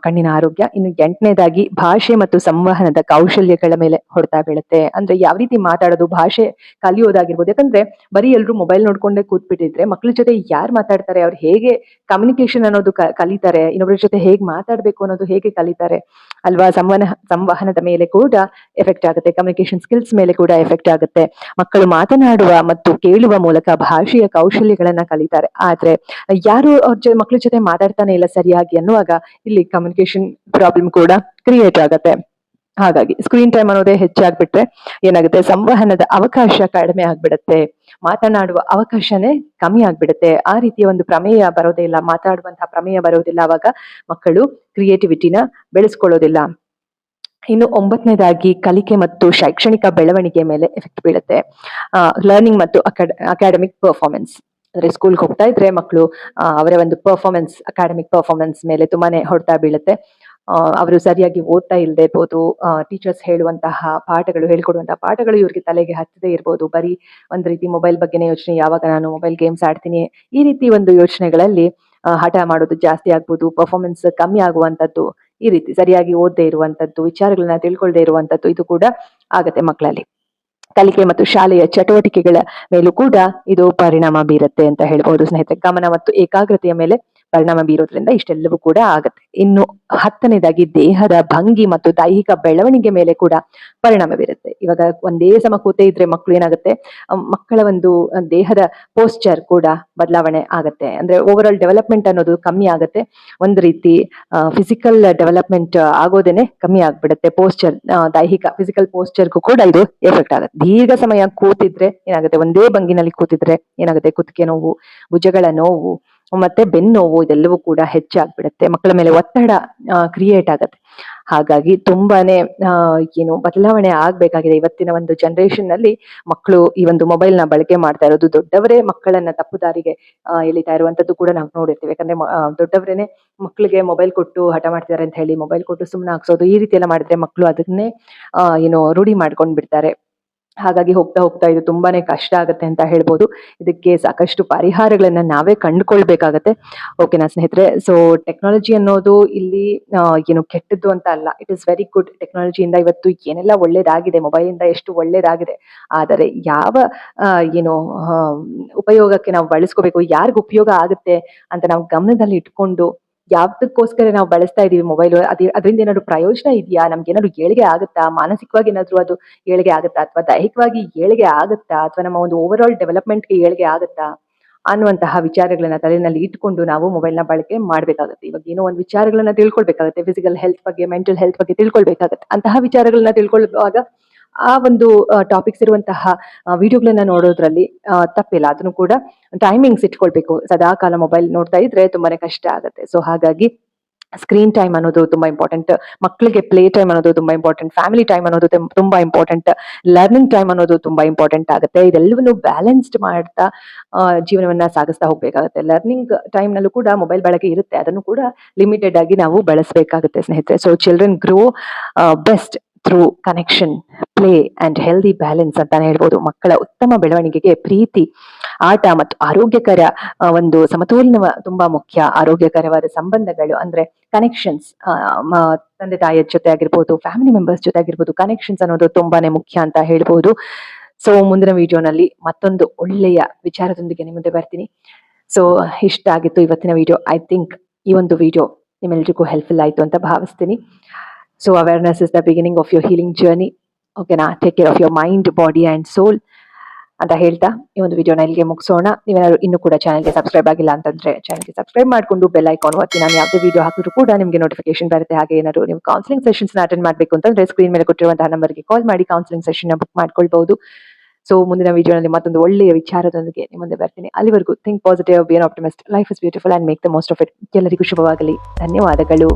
ಕಣ್ಣಿನ ಆರೋಗ್ಯ. ಇನ್ನು 8ನೇದಾಗಿ ಭಾಷೆ ಮತ್ತು ಸಂವಹನದ ಕೌಶಲ್ಯಗಳ ಮೇಲೆ ಹೊಡೆತ ಬೀಳುತ್ತೆ. ಅಂದ್ರೆ ಯಾವ ರೀತಿ ಮಾತಾಡೋದು, ಭಾಷೆ ಕಲಿಯೋದಾಗಿರ್ಬೋದು. ಯಾಕಂದ್ರೆ ಬರೀ ಎಲ್ರು ಮೊಬೈಲ್ ನೋಡ್ಕೊಂಡೇ ಕೂತ್ಬಿಟ್ಟಿದ್ರೆ ಮಕ್ಳ ಜೊತೆ ಯಾರು ಮಾತಾಡ್ತಾರೆ, ಅವ್ರು ಹೇಗೆ ಕಮ್ಯುನಿಕೇಶನ್ ಅನ್ನೋದು ಕಲಿತಾರೆ, ಇನ್ನೊಬ್ಬರ ಜೊತೆ ಹೇಗೆ ಮಾತಾಡ್ಬೇಕು ಅನ್ನೋದು ಹೇಗೆ ಕಲಿತಾರೆ ಅಲ್ವಾ. ಸಂವಹನದ ಮೇಲೆ ಕೂಡ ಎಫೆಕ್ಟ್ ಆಗುತ್ತೆ, ಕಮ್ಯುನಿಕೇಶನ್ ಸ್ಕಿಲ್ಸ್ ಮೇಲೆ ಕೂಡ ಎಫೆಕ್ಟ್ ಆಗುತ್ತೆ. ಮಕ್ಕಳು ಮಾತನಾಡುವ ಮತ್ತು ಕೇಳುವ ಮೂಲಕ ಭಾಷೆಯ ಕೌಶಲ್ಯಗಳನ್ನ ಕಲಿತಾರೆ. ಆದ್ರೆ ಯಾರು ಅವ್ರ ಮಕ್ಳ ಜೊತೆ ಮಾತಾಡ್ತಾನೆ ಇಲ್ಲ ಸರಿಯಾಗಿ ಅನ್ನುವಾಗ ಇಲ್ಲಿ ಕಮ್ಯುನಿಕೇಶನ್ ಪ್ರಾಬ್ಲಮ್ ಕೂಡ ಕ್ರಿಯೇಟ್ ಆಗತ್ತೆ. ಹಾಗಾಗಿ ಸ್ಕ್ರೀನ್ ಟೈಮ್ ಅನ್ನೋದೇ ಹೆಚ್ಚಾಗ್ಬಿಟ್ರೆ ಏನಾಗುತ್ತೆ, ಸಂವಹನದ ಅವಕಾಶ ಕಡಿಮೆ ಆಗ್ಬಿಡುತ್ತೆ, ಮಾತನಾಡುವ ಅವಕಾಶನೇ ಕಮ್ಮಿ ಆಗ್ಬಿಡುತ್ತೆ. ಆ ರೀತಿಯ ಒಂದು ಪ್ರಮೇಯ ಬರೋದೇ ಇಲ್ಲ, ಮಾತಾಡುವಂತಹ ಪ್ರಮೇಯ ಬರೋದಿಲ್ಲ. ಅವಾಗ ಮಕ್ಕಳು ಕ್ರಿಯೇಟಿವಿಟಿನ ಬೆಳೆಸ್ಕೊಳ್ಳೋದಿಲ್ಲ. ಇನ್ನು 9ನೇದಾಗಿ ಕಲಿಕೆ ಮತ್ತು ಶೈಕ್ಷಣಿಕ ಬೆಳವಣಿಗೆ ಮೇಲೆ ಎಫೆಕ್ಟ್ ಬೀಳುತ್ತೆ. ಲರ್ನಿಂಗ್ ಮತ್ತು ಅಕಾಡೆಮಿಕ್ ಪರ್ಫಾರ್ಮೆನ್ಸ್. ಅಂದ್ರೆ ಸ್ಕೂಲ್ಗೆ ಹೋಗ್ತಾ ಇದ್ರೆ ಮಕ್ಕಳು ಅವರ ಒಂದು ಪರ್ಫಾರ್ಮೆನ್ಸ್, ಅಕಾಡೆಮಿಕ್ ಪರ್ಫಾರ್ಮೆನ್ಸ್ ಮೇಲೆ ತುಂಬಾನೇ ಹೊಡ್ತಾ ಬೀಳುತ್ತೆ. ಅವರು ಸರಿಯಾಗಿ ಓದ್ತಾ ಇಲ್ಲದೆ ಇರ್ಬೋದು, ಟೀಚರ್ಸ್ ಹೇಳ್ಕೊಡುವಂತಹ ಪಾಠಗಳು ಇವ್ರಿಗೆ ತಲೆಗೆ ಹತ್ತದೇ ಇರ್ಬೋದು. ಬರೀ ಒಂದ್ ರೀತಿ ಮೊಬೈಲ್ ಬಗ್ಗೆನೇ ಯೋಚನೆ, ಯಾವಾಗ ನಾನು ಮೊಬೈಲ್ ಗೇಮ್ಸ್ ಆಡ್ತೀನಿ, ಈ ರೀತಿ ಒಂದು ಯೋಚನೆಗಳಲ್ಲಿ ಹಠ ಮಾಡೋದು ಜಾಸ್ತಿ ಆಗ್ಬೋದು. ಪರ್ಫಾರ್ಮೆನ್ಸ್ ಕಮ್ಮಿ ಆಗುವಂತದ್ದು, ಈ ರೀತಿ ಸರಿಯಾಗಿ ಓದದೇ ಇರುವಂತದ್ದು, ವಿಚಾರಗಳನ್ನ ತಿಳ್ಕೊಳ್ದೇ ಇರುವಂತದ್ದು, ಇದು ಕೂಡ ಆಗತ್ತೆ ಮಕ್ಕಳಲ್ಲಿ. ಕಲಿಕೆ ಮತ್ತು ಶಾಲೆಯ ಚಟುವಟಿಕೆಗಳ ಮೇಲೂ ಕೂಡ ಇದು ಪರಿಣಾಮ ಬೀರುತ್ತೆ ಅಂತ ಹೇಳ್ಬಹುದು ಸ್ನೇಹಿತರೆ. ಗಮನ ಮತ್ತು ಏಕಾಗ್ರತೆಯ ಮೇಲೆ ಪರಿಣಾಮ ಬೀರೋದ್ರಿಂದ ಇಷ್ಟೆಲ್ಲವೂ ಕೂಡ ಆಗುತ್ತೆ. ಇನ್ನು 10ನೇದಾಗಿ ದೇಹದ ಭಂಗಿ ಮತ್ತು ದೈಹಿಕ ಬೆಳವಣಿಗೆ ಮೇಲೆ ಕೂಡ ಪರಿಣಾಮ ಬೀರುತ್ತೆ. ಇವಾಗ ಒಂದೇ ಸಮ ಕೂತೇ ಇದ್ರೆ ಮಕ್ಕಳು ಏನಾಗುತ್ತೆ, ಮಕ್ಕಳ ಒಂದು ದೇಹದ ಪೋಸ್ಚರ್ ಕೂಡ ಬದಲಾವಣೆ ಆಗತ್ತೆ. ಅಂದ್ರೆ ಓವರ್ ಆಲ್ ಡೆವಲಪ್ಮೆಂಟ್ ಅನ್ನೋದು ಕಮ್ಮಿ ಆಗತ್ತೆ. ಒಂದು ರೀತಿ ಫಿಸಿಕಲ್ ಡೆವಲಪ್ಮೆಂಟ್ ಆಗೋದೇನೆ ಕಮ್ಮಿ ಆಗ್ಬಿಡುತ್ತೆ. ಪೋಸ್ಚರ್, ದೈಹಿಕ ಫಿಸಿಕಲ್ ಪೋಸ್ಚರ್ಗೂ ಕೂಡ ಇದು ಎಫೆಕ್ಟ್ ಆಗುತ್ತೆ. ದೀರ್ಘ ಸಮಯ ಕೂತಿದ್ರೆ ಏನಾಗುತ್ತೆ, ಒಂದೇ ಭಂಗಿನಲ್ಲಿ ಕೂತಿದ್ರೆ ಏನಾಗುತ್ತೆ, ಕುತ್ತಿಗೆ ನೋವು, ಭುಜಗಳ ನೋವು ಮತ್ತೆ ಬೆನ್ನು ನೋವು ಇದೆಲ್ಲವೂ ಕೂಡ ಹೆಚ್ಚಾಗ್ಬಿಡುತ್ತೆ. ಮಕ್ಕಳ ಮೇಲೆ ಒತ್ತಡ ಕ್ರಿಯೇಟ್ ಆಗತ್ತೆ. ಹಾಗಾಗಿ ತುಂಬಾನೇ ಬದಲಾವಣೆ ಆಗ್ಬೇಕಾಗಿದೆ. ಇವತ್ತಿನ ಒಂದು ಜನರೇಷನ್ ನಲ್ಲಿ ಮಕ್ಕಳು ಈ ಒಂದು ಮೊಬೈಲ್ ನ ಬಳಕೆ ಮಾಡ್ತಾ ಇರೋದು, ದೊಡ್ಡವರೇ ಮಕ್ಕಳನ್ನ ತಪ್ಪು ದಾರಿಗೆ ಎಳಿತಾ ಇರುವಂತದ್ದು ಕೂಡ ನಾವು ನೋಡಿರ್ತೀವಿ. ಯಾಕಂದ್ರೆ ದೊಡ್ಡವರೇನೆ ಮಕ್ಕಳಿಗೆ ಮೊಬೈಲ್ ಕೊಟ್ಟು ಹಠ ಮಾಡ್ತಿದ್ದಾರೆ ಅಂತ ಹೇಳಿ ಮೊಬೈಲ್ ಕೊಟ್ಟು ಸುಮ್ಮನೆ ಹಾಕ್ಸೋದು, ಈ ರೀತಿ ಎಲ್ಲ ಮಾಡಿದ್ರೆ ಮಕ್ಕಳು ಅದನ್ನೇ ರೂಢಿ ಮಾಡ್ಕೊಂಡ್ ಬಿಡ್ತಾರೆ. ಹಾಗಾಗಿ ಹೋಗ್ತಾ ಹೋಗ್ತಾ ಇದು ತುಂಬಾನೇ ಕಷ್ಟ ಆಗುತ್ತೆ ಅಂತ ಹೇಳ್ಬೋದು. ಇದಕ್ಕೆ ಸಾಕಷ್ಟು ಪರಿಹಾರಗಳನ್ನ ನಾವೇ ಕಂಡುಕೊಳ್ಬೇಕಾಗತ್ತೆ. ಓಕೆನಾ ಸ್ನೇಹಿತರೆ? ಸೊ ಟೆಕ್ನಾಲಜಿ ಅನ್ನೋದು ಇಲ್ಲಿ ಕೆಟ್ಟದ್ದು ಅಂತ ಅಲ್ಲ. It is very good. ಟೆಕ್ನಾಲಜಿಯಿಂದ ಇವತ್ತು ಏನೆಲ್ಲ ಒಳ್ಳೇದಾಗಿದೆ, ಮೊಬೈಲ್ ಇಂದ ಎಷ್ಟು ಒಳ್ಳೇದಾಗಿದೆ. ಆದರೆ ಯಾವ ಉಪಯೋಗಕ್ಕೆ ನಾವು ಬಳಸ್ಕೋಬೇಕು, ಯಾರಿಗ ಉಪಯೋಗ ಆಗುತ್ತೆ ಅಂತ ನಾವು ಗಮನದಲ್ಲಿ ಇಟ್ಕೊಂಡು ಯಾವ್ದಕ್ಕೋಸ್ಕರ ನಾವು ಬಳಸ್ತಾ ಇದೀವಿ ಮೊಬೈಲ್, ಅದರಿಂದ ಏನಾದ್ರು ಪ್ರಯೋಜನ ಇದೆಯಾ, ನಮ್ಗೆ ಏನಾದ್ರು ಏಳಿಗೆ ಆಗುತ್ತಾ, ಮಾನಸಿಕವಾಗಿ ಏನಾದ್ರು ಅದು ಏಳಿಗೆ ಆಗುತ್ತಾ, ಅಥವಾ ದೈಹಿಕವಾಗಿ ಏಳಿಗೆ ಆಗುತ್ತಾ, ಅಥವಾ ನಮ್ಮ ಒಂದು ಓವರ್ ಆಲ್ ಡೆವಲಪ್ಮೆಂಟ್ಗೆ ಏಳಿಗೆ ಆಗುತ್ತಾ ಅನ್ನುವಂತಹ ವಿಚಾರಗಳನ್ನ ತಲೆಯಲ್ಲಿ ಇಟ್ಕೊಂಡು ನಾವು ಮೊಬೈಲ್ ನ ಬಳಕೆ ಮಾಡ್ಬೇಕಾಗುತ್ತೆ. ಇವಾಗ ಏನೋ ಒಂದು ವಿಚಾರಗಳನ್ನ ತಿಳ್ಕೊಳ್ಬೇಕಾಗುತ್ತೆ, ಫಿಸಿಕಲ್ ಹೆಲ್ತ್ ಬಗ್ಗೆ, ಮೆಂಟಲ್ ಹೆಲ್ತ್ ಬಗ್ಗೆ ತಿಳ್ಕೊಳ್ಬೇಕಾಗುತ್ತೆ. ಅಂತಹ ವಿಚಾರಗಳನ್ನ ತಿಳ್ಕೊಳ್ಳುವಾಗ ಆ ಒಂದು ಟಾಪಿಕ್ಸ್ ಇರುವಂತಹ ವಿಡಿಯೋಗಳನ್ನ ನೋಡೋದ್ರಲ್ಲಿ ತಪ್ಪಿಲ್ಲ. ಅದನ್ನು ಕೂಡ ಟೈಮಿಂಗ್ಸ್ ಇಟ್ಕೊಳ್ಬೇಕು. ಸದಾ ಕಾಲ ಮೊಬೈಲ್ ನೋಡ್ತಾ ಇದ್ರೆ ತುಂಬಾನೇ ಕಷ್ಟ ಆಗುತ್ತೆ. ಸೊ ಹಾಗಾಗಿ ಸ್ಕ್ರೀನ್ ಟೈಮ್ ಅನ್ನೋದು ತುಂಬಾ ಇಂಪಾರ್ಟೆಂಟ್. ಮಕ್ಕಳಿಗೆ ಪ್ಲೇ ಟೈಮ್ ಅನ್ನೋದು ತುಂಬಾ ಇಂಪಾರ್ಟೆಂಟ್. ಫ್ಯಾಮಿಲಿ ಟೈಮ್ ಅನ್ನೋದು ತುಂಬಾ ಇಂಪಾರ್ಟೆಂಟ್. ಲರ್ನಿಂಗ್ ಟೈಮ್ ಅನ್ನೋದು ತುಂಬಾ ಇಂಪಾರ್ಟೆಂಟ್ ಆಗುತ್ತೆ. ಇದೆಲ್ಲವನ್ನು ಬ್ಯಾಲೆನ್ಸ್ಡ್ ಮಾಡ್ತಾ ಜೀವನವನ್ನ ಸಾಗಿಸ್ತಾ ಹೋಗ್ಬೇಕಾಗುತ್ತೆ. ಲರ್ನಿಂಗ್ ಟೈಮ್ ನಲ್ಲೂ ಕೂಡ ಮೊಬೈಲ್ ಬಳಕೆ ಇರುತ್ತೆ, ಅದನ್ನು ಕೂಡ ಲಿಮಿಟೆಡ್ ಆಗಿ ನಾವು ಬಳಸಬೇಕಾಗುತ್ತೆ ಸ್ನೇಹಿತರೆ. So children grow best through connection, play and healthy balance ಅಂತಾನೆ ಹೇಳ್ಬೋದು. ಮಕ್ಕಳ ಉತ್ತಮ ಬೆಳವಣಿಗೆಗೆ ಪ್ರೀತಿ, ಆಟ ಮತ್ತು ಆರೋಗ್ಯಕರ ಒಂದು ಸಮತೋಲನ ತುಂಬಾ ಮುಖ್ಯ. ಆರೋಗ್ಯಕರವಾದ ಸಂಬಂಧಗಳು ಅಂದ್ರೆ ಕನೆಕ್ಷನ್ಸ್, ತಂದೆ ತಾಯಿಯ ಜೊತೆ ಆಗಿರ್ಬೋದು, ಫ್ಯಾಮಿಲಿ ಮೆಂಬರ್ಸ್ ಜೊತೆ ಆಗಿರ್ಬೋದು, ಕನೆಕ್ಷನ್ಸ್ ಅನ್ನೋದು ತುಂಬಾನೇ ಮುಖ್ಯ ಅಂತ ಹೇಳ್ಬೋದು. ಸೊ ಮುಂದಿನ ವಿಡಿಯೋನಲ್ಲಿ ಮತ್ತೊಂದು ಒಳ್ಳೆಯ ವಿಚಾರದೊಂದಿಗೆ ನಿಮ್ಮ ಮುಂದೆ ಬರ್ತೀನಿ. ಸೊ ಇಷ್ಟ ಆಗಿತ್ತು ಇವತ್ತಿನ ವಿಡಿಯೋ. ಐ ಥಿಂಕ್ ಈ ಒಂದು ವಿಡಿಯೋ ನಿಮ್ಮೆಲ್ಲರಿಗೂ ಹೆಲ್ಪ್ಫುಲ್ ಆಯ್ತು ಅಂತ ಭಾವಿಸ್ತೀನಿ. So awareness is the beginning of your healing journey. ಓಕೆನಾ? Take care of your mind, body and soul ಅಂತ ಹೇಳ್ತಾ ಈ ಒಂದು ವಿಡಿಯೋನ ಇಲ್ಲಿಗೆ ಮುಗಿಸೋಣ. ನೀವೇನಾದ್ರು ಇನ್ನೂ ಕೂಡ ಚಾನಲ್ಗೆ ಸಬ್ಸ್ಕ್ರೈಬ್ ಆಗಿಲ್ಲ ಅಂತಂದ್ರೆ ಚಾನಲ್ಗೆ ಸಬ್ಸ್ಕ್ರೈಬ್ ಮಾಡ್ಕೊಂಡು ಬೆಲ್ ಐಕಾನ್ ಒತ್ತಿ. ನಾನು ಯಾವುದೇ ವಿಡಿಯೋ ಹಾಕಿದ್ರು ಕೂಡ ನಿಮಗೆ ನೋಟಿಫಿಕೇಶನ್ ಬರುತ್ತೆ. ಹಾಗೆ ಏನಾದ್ರು ನೀವು ಕೌನ್ಸಿಲಿಂಗ್ ಸೆಷನ್ಸ್ ಅಟೆಂಡ್ ಮಾಡಬೇಕು ಅಂತಂದ್ರೆ ಸ್ಕ್ರೀನ್ ಮೇಲೆ ಕೊಟ್ಟಿರುವಂತಹ ನಂಬರ್ಗೆ ಕಾಲ್ ಮಾಡಿ ಕೌನ್ಸಿಲಿಂಗ್ ಸೆಷನ್ ಬುಕ್ ಮಾಡ್ಕೊಳ್ಬಹುದು. ಸೊ ಮುಂದಿನ ವಿಡಿಯೋನಲ್ಲಿ ಮತ್ತೊಂದು ಒಳ್ಳೆಯ ವಿಚಾರದೊಂದಿಗೆ ನಿಮ್ಮ ಮುಂದೆ ಬರ್ತೀನಿ. ಅಲ್ಲಿವರೆಗೂ think positive, B on optimist, life is beautiful and make the most of it. ಎಲ್ಲರಿಗೂ ಶುಭವಾಗಲಿ. ಧನ್ಯವಾದಗಳು.